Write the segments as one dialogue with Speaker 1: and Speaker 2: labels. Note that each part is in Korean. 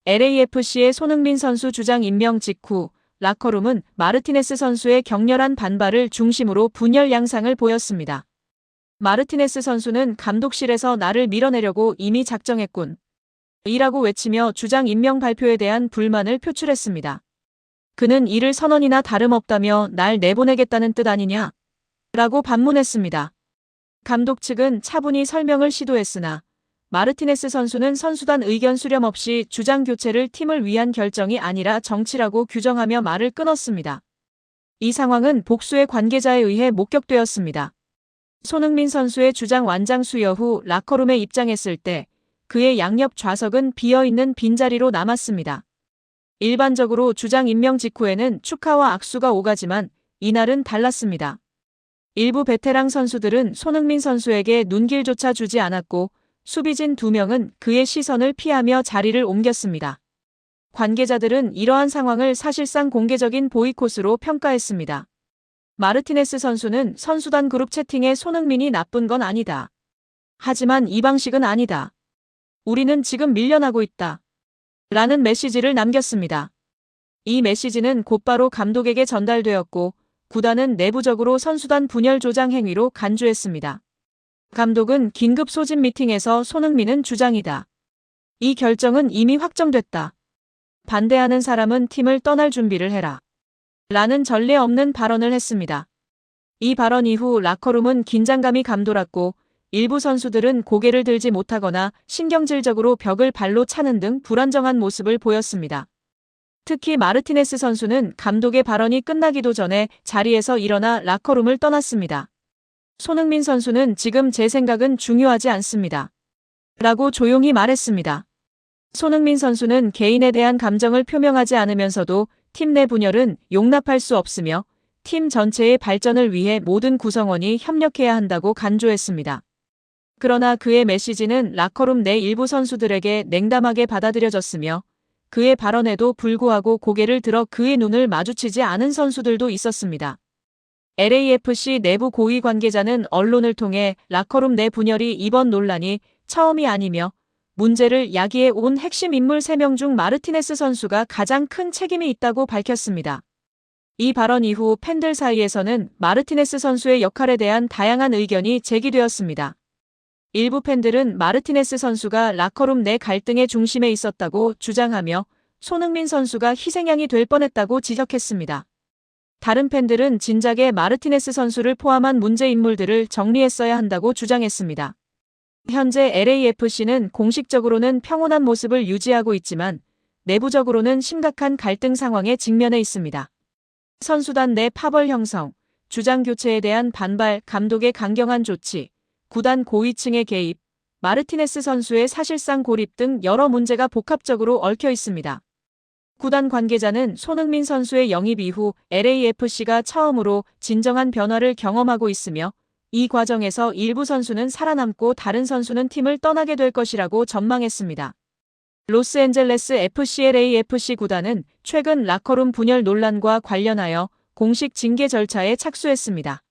Speaker 1: LAFC의 손흥민 선수 주장 임명 직후 라커룸은 마르티네스 선수의 격렬한 반발을 중심으로 분열 양상을 보였습니다. 마르티네스 선수는 감독실에서 나를 밀어내려고 이미 작정했군. 이라고 외치며 주장 임명 발표에 대한 불만을 표출했습니다. 그는 이를 선언이나 다름없다며 날 내보내겠다는 뜻 아니냐? 라고 반문했습니다. 감독 측은 차분히 설명을 시도했으나 마르티네스 선수는 선수단 의견 수렴 없이 주장 교체를 팀을 위한 결정이 아니라 정치라고 규정하며 말을 끊었습니다. 이 상황은 복수의 관계자에 의해 목격되었습니다. 손흥민 선수의 주장 완장 수여 후 라커룸에 입장했을 때 그의 양옆 좌석은 비어있는 빈자리로 남았습니다. 일반적으로 주장 임명 직후에는 축하와 악수가 오가지만 이날은 달랐습니다. 일부 베테랑 선수들은 손흥민 선수에게 눈길조차 주지 않았고 수비진 2명은 그의 시선을 피하며 자리를 옮겼습니다. 관계자들은 이러한 상황을 사실상 공개적인 보이콧으로 평가했습니다. 마르티네스 선수는 선수단 그룹 채팅에 손흥민이 나쁜 건 아니다. 하지만 이 방식은 아니다. 우리는 지금 밀려나고 있다. 라는 메시지를 남겼습니다. 이 메시지는 곧바로 감독에게 전달되었고 구단은 내부적으로 선수단 분열 조장 행위로 간주했습니다. 감독은 긴급 소집 미팅에서 손흥민은 주장이다. 이 결정은 이미 확정됐다. 반대하는 사람은 팀을 떠날 준비를 해라. 라는 전례 없는 발언을 했습니다. 이 발언 이후 라커룸은 긴장감이 감돌았고 일부 선수들은 고개를 들지 못하거나 신경질적으로 벽을 발로 차는 등 불안정한 모습을 보였습니다. 특히 마르티네스 선수는 감독의 발언이 끝나기도 전에 자리에서 일어나 라커룸을 떠났습니다. 손흥민 선수는 지금 제 생각은 중요하지 않습니다. 라고 조용히 말했습니다. 손흥민 선수는 개인에 대한 감정을 표명하지 않으면서도 팀 내 분열은 용납할 수 없으며 팀 전체의 발전을 위해 모든 구성원이 협력해야 한다고 간주했습니다. 그러나 그의 메시지는 라커룸 내 일부 선수들에게 냉담하게 받아들여졌으며 그의 발언에도 불구하고 고개를 들어 그의 눈을 마주치지 않은 선수들도 있었습니다. LAFC 내부 고위 관계자는 언론을 통해 라커룸 내 분열이 이번 논란이 처음이 아니며 문제를 야기해 온 핵심 인물 3명 중 마르티네스 선수가 가장 큰 책임이 있다고 밝혔습니다. 이 발언 이후 팬들 사이에서는 마르티네스 선수의 역할에 대한 다양한 의견이 제기되었습니다. 일부 팬들은 마르티네스 선수가 라커룸 내 갈등의 중심에 있었다고 주장하며 손흥민 선수가 희생양이 될 뻔했다고 지적했습니다. 다른 팬들은 진작에 마르티네스 선수를 포함한 문제 인물들을 정리했어야 한다고 주장했습니다. 현재 LAFC는 공식적으로는 평온한 모습을 유지하고 있지만 내부적으로는 심각한 갈등 상황에 직면해 있습니다. 선수단 내 파벌 형성, 주장 교체에 대한 반발, 감독의 강경한 조치, 구단 고위층의 개입, 마르티네스 선수의 사실상 고립 등 여러 문제가 복합적으로 얽혀 있습니다. 구단 관계자는 손흥민 선수의 영입 이후 LAFC가 처음으로 진정한 변화를 경험하고 있으며 이 과정에서 일부 선수는 살아남고 다른 선수는 팀을 떠나게 될 것이라고 전망했습니다. 로스앤젤레스 FC LAFC 구단은 최근 라커룸 분열 논란과 관련하여 공식 징계 절차에 착수했습니다.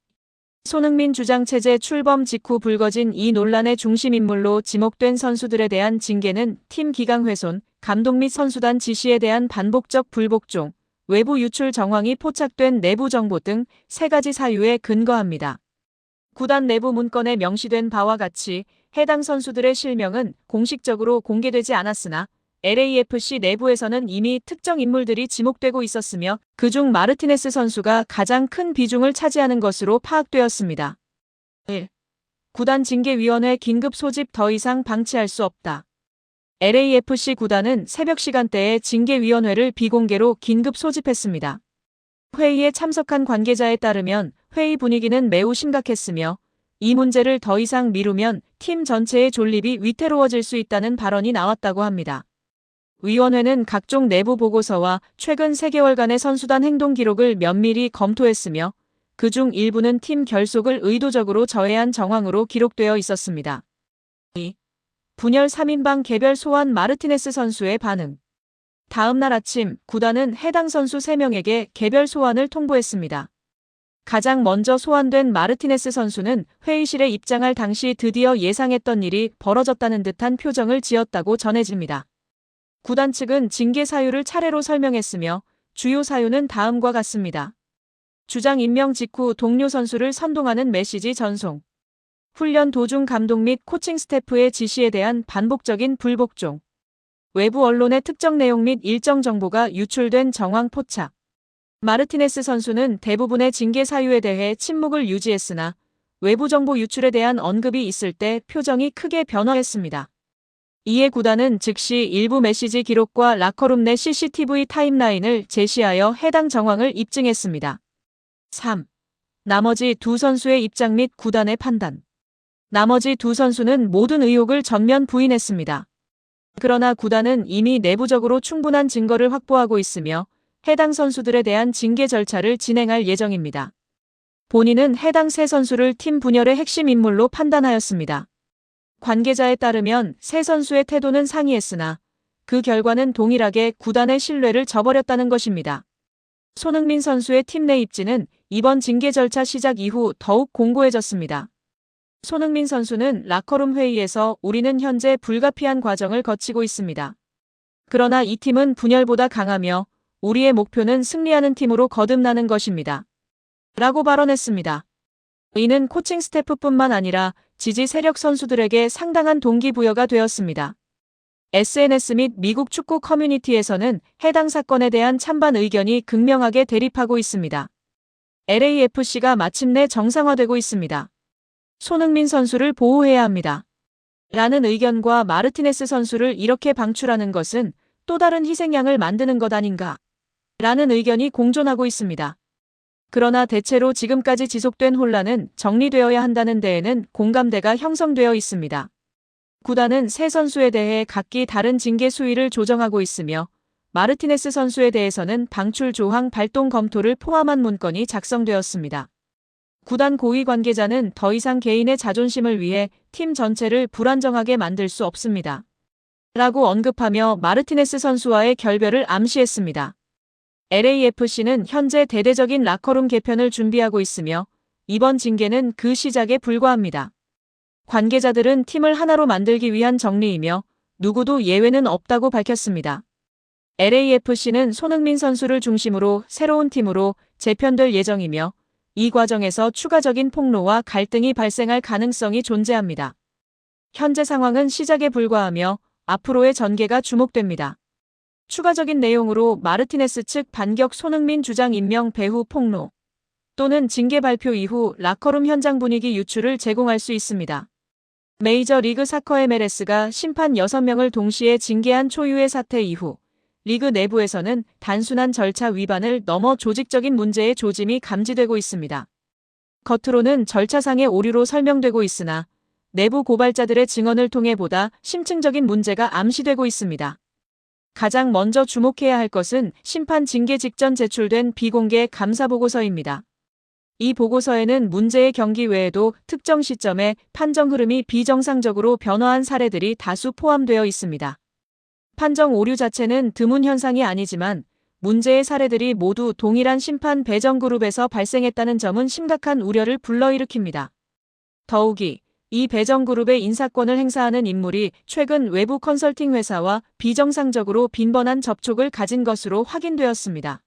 Speaker 1: 손흥민 주장 체제 출범 직후 불거진 이 논란의 중심인물로 지목된 선수들에 대한 징계는 팀 기강 훼손, 감독 및 선수단 지시에 대한 반복적 불복종, 외부 유출 정황이 포착된 내부 정보 등 3가지 사유에 근거합니다. 구단 내부 문건에 명시된 바와 같이 해당 선수들의 실명은 공식적으로 공개되지 않았으나 LAFC 내부에서는 이미 특정 인물들이 지목되고 있었으며 그중 마르티네스 선수가 가장 큰 비중을 차지하는 것으로 파악되었습니다. 1. 구단 징계위원회 긴급 소집 더 이상 방치할 수 없다. LAFC 구단은 새벽 시간대에 징계위원회를 비공개로 긴급 소집했습니다. 회의에 참석한 관계자에 따르면 회의 분위기는 매우 심각했으며 이 문제를 더 이상 미루면 팀 전체의 존립이 위태로워질 수 있다는 발언이 나왔다고 합니다. 위원회는 각종 내부 보고서와 최근 3개월간의 선수단 행동 기록을 면밀히 검토했으며 그중 일부는 팀 결속을 의도적으로 저해한 정황으로 기록되어 있었습니다. 2. 분열 3인방 개별 소환 마르티네스 선수의 반응. 다음 날 아침 구단은 해당 선수 3명에게 개별 소환을 통보했습니다. 가장 먼저 소환된 마르티네스 선수는 회의실에 입장할 당시 드디어 예상했던 일이 벌어졌다는 듯한 표정을 지었다고 전해집니다. 구단 측은 징계 사유를 차례로 설명했으며 주요 사유는 다음과 같습니다. 주장 임명 직후 동료 선수를 선동하는 메시지 전송. 훈련 도중 감독 및 코칭 스태프의 지시에 대한 반복적인 불복종. 외부 언론의 특정 내용 및 일정 정보가 유출된 정황 포착. 마르티네스 선수는 대부분의 징계 사유에 대해 침묵을 유지했으나 외부 정보 유출에 대한 언급이 있을 때 표정이 크게 변화했습니다. 이에 구단은 즉시 일부 메시지 기록과 라커룸 내 CCTV 타임라인을 제시하여 해당 정황을 입증했습니다. 3. 나머지 두 선수의 입장 및 구단의 판단. 나머지 두 선수는 모든 의혹을 전면 부인했습니다. 그러나 구단은 이미 내부적으로 충분한 증거를 확보하고 있으며 해당 선수들에 대한 징계 절차를 진행할 예정입니다. 본인은 해당 세 선수를 팀 분열의 핵심 인물로 판단하였습니다. 관계자에 따르면 세 선수의 태도는 상이했으나 그 결과는 동일하게 구단의 신뢰를 저버렸다는 것입니다. 손흥민 선수의 팀 내 입지는 이번 징계 절차 시작 이후 더욱 공고해졌습니다. 손흥민 선수는 라커룸 회의에서 우리는 현재 불가피한 과정을 거치고 있습니다. 그러나 이 팀은 분열보다 강하며 우리의 목표는 승리하는 팀으로 거듭나는 것입니다. 라고 발언했습니다. 이는 코칭 스태프뿐만 아니라 지지 세력 선수들에게 상당한 동기부여가 되었습니다. SNS 및 미국 축구 커뮤니티에서는 해당 사건에 대한 찬반 의견이 극명하게 대립하고 있습니다. LAFC가 마침내 정상화되고 있습니다. 손흥민 선수를 보호해야 합니다. 라는 의견과 마르티네스 선수를 이렇게 방출하는 것은 또 다른 희생양을 만드는 것 아닌가? 라는 의견이 공존하고 있습니다. 그러나 대체로 지금까지 지속된 혼란은 정리되어야 한다는 데에는 공감대가 형성되어 있습니다. 구단은 세 선수에 대해 각기 다른 징계 수위를 조정하고 있으며 마르티네스 선수에 대해서는 방출 조항 발동 검토를 포함한 문건이 작성되었습니다. 구단 고위 관계자는 더 이상 개인의 자존심을 위해 팀 전체를 불안정하게 만들 수 없습니다. 라고 언급하며 마르티네스 선수와의 결별을 암시했습니다. LAFC는 현재 대대적인 라커룸 개편을 준비하고 있으며 이번 징계는 그 시작에 불과합니다. 관계자들은 팀을 하나로 만들기 위한 정리이며 누구도 예외는 없다고 밝혔습니다. LAFC는 손흥민 선수를 중심으로 새로운 팀으로 재편될 예정이며 이 과정에서 추가적인 폭로와 갈등이 발생할 가능성이 존재합니다. 현재 상황은 시작에 불과하며 앞으로의 전개가 주목됩니다. 추가적인 내용으로 마르티네스 측 반격 손흥민 주장 임명 배후 폭로 또는 징계 발표 이후 라커룸 현장 분위기 유출을 제공할 수 있습니다. 메이저리그 사커 MLS가 심판 6명을 동시에 징계한 초유의 사태 이후 리그 내부에서는 단순한 절차 위반을 넘어 조직적인 문제의 조짐이 감지되고 있습니다. 겉으로는 절차상의 오류로 설명되고 있으나 내부 고발자들의 증언을 통해 보다 심층적인 문제가 암시되고 있습니다. 가장 먼저 주목해야 할 것은 심판 징계 직전 제출된 비공개 감사 보고서입니다. 이 보고서에는 문제의 경기 외에도 특정 시점에 판정 흐름이 비정상적으로 변화한 사례들이 다수 포함되어 있습니다. 판정 오류 자체는 드문 현상이 아니지만 문제의 사례들이 모두 동일한 심판 배정 그룹에서 발생했다는 점은 심각한 우려를 불러일으킵니다. 더욱이 이 배정 그룹의 인사권을 행사하는 인물이 최근 외부 컨설팅 회사와 비정상적으로 빈번한 접촉을 가진 것으로 확인되었습니다.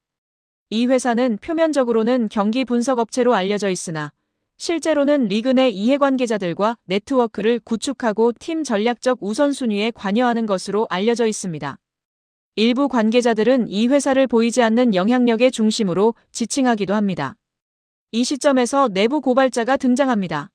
Speaker 1: 이 회사는 표면적으로는 경기 분석 업체로 알려져 있으나 실제로는 리그 내 이해관계자들과 네트워크를 구축하고 팀 전략적 우선순위에 관여하는 것으로 알려져 있습니다. 일부 관계자들은 이 회사를 보이지 않는 영향력의 중심으로 지칭하기도 합니다. 이 시점에서 내부 고발자가 등장합니다.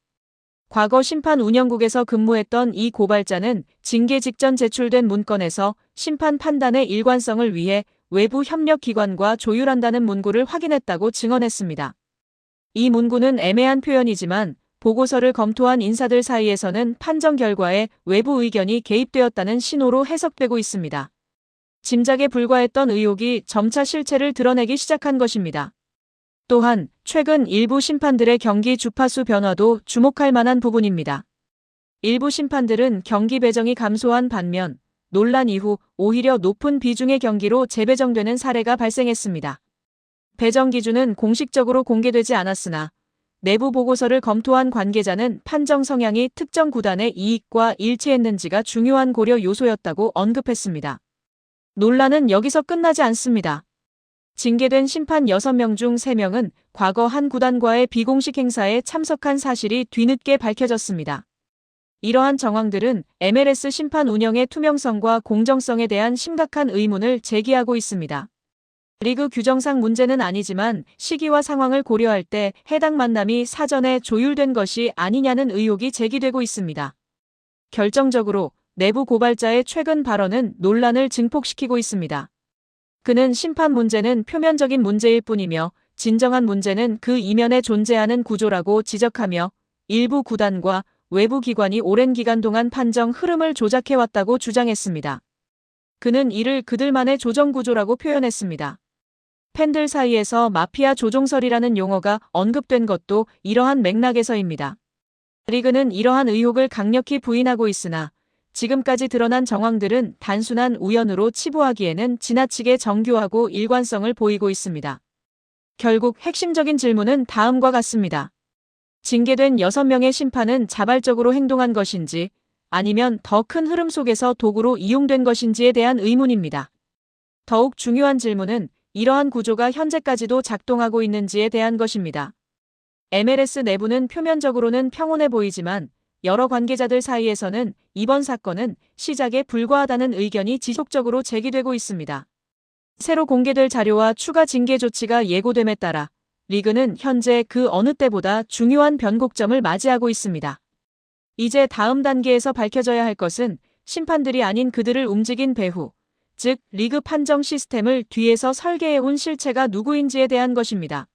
Speaker 1: 과거 심판 운영국에서 근무했던 이 고발자는 징계 직전 제출된 문건에서 심판 판단의 일관성을 위해 외부 협력기관과 조율한다는 문구를 확인했다고 증언했습니다. 이 문구는 애매한 표현이지만 보고서를 검토한 인사들 사이에서는 판정 결과에 외부 의견이 개입되었다는 신호로 해석되고 있습니다. 짐작에 불과했던 의혹이 점차 실체를 드러내기 시작한 것입니다. 또한 최근 일부 심판들의 경기 주파수 변화도 주목할 만한 부분입니다. 일부 심판들은 경기 배정이 감소한 반면 논란 이후 오히려 높은 비중의 경기로 재배정되는 사례가 발생했습니다. 배정 기준은 공식적으로 공개되지 않았으나 내부 보고서를 검토한 관계자는 판정 성향이 특정 구단의 이익과 일치했는지가 중요한 고려 요소였다고 언급했습니다. 논란은 여기서 끝나지 않습니다. 징계된 심판 6명 중 3명은 과거 한 구단과의 비공식 행사에 참석한 사실이 뒤늦게 밝혀졌습니다. 이러한 정황들은 MLS 심판 운영의 투명성과 공정성에 대한 심각한 의문을 제기하고 있습니다. 리그 규정상 문제는 아니지만 시기와 상황을 고려할 때 해당 만남이 사전에 조율된 것이 아니냐는 의혹이 제기되고 있습니다. 결정적으로 내부 고발자의 최근 발언은 논란을 증폭시키고 있습니다. 그는 심판 문제는 표면적인 문제일 뿐이며 진정한 문제는 그 이면에 존재하는 구조라고 지적하며 일부 구단과 외부 기관이 오랜 기간 동안 판정 흐름을 조작해왔다고 주장했습니다. 그는 이를 그들만의 조정구조라고 표현했습니다. 팬들 사이에서 마피아 조종설이라는 용어가 언급된 것도 이러한 맥락에서입니다. 리그는 이러한 의혹을 강력히 부인하고 있으나 지금까지 드러난 정황들은 단순한 우연으로 치부하기에는 지나치게 정교하고 일관성을 보이고 있습니다. 결국 핵심적인 질문은 다음과 같습니다. 징계된 6명의 심판은 자발적으로 행동한 것인지 아니면 더 큰 흐름 속에서 도구로 이용된 것인지에 대한 의문입니다. 더욱 중요한 질문은 이러한 구조가 현재까지도 작동하고 있는지에 대한 것입니다. MLS 내부는 표면적으로는 평온해 보이지만 여러 관계자들 사이에서는 이번 사건은 시작에 불과하다는 의견이 지속적으로 제기되고 있습니다. 새로 공개될 자료와 추가 징계 조치가 예고됨에 따라 리그는 현재 그 어느 때보다 중요한 변곡점을 맞이하고 있습니다. 이제 다음 단계에서 밝혀져야 할 것은 심판들이 아닌 그들을 움직인 배후, 즉 리그 판정 시스템을 뒤에서 설계해온 실체가 누구인지에 대한 것입니다.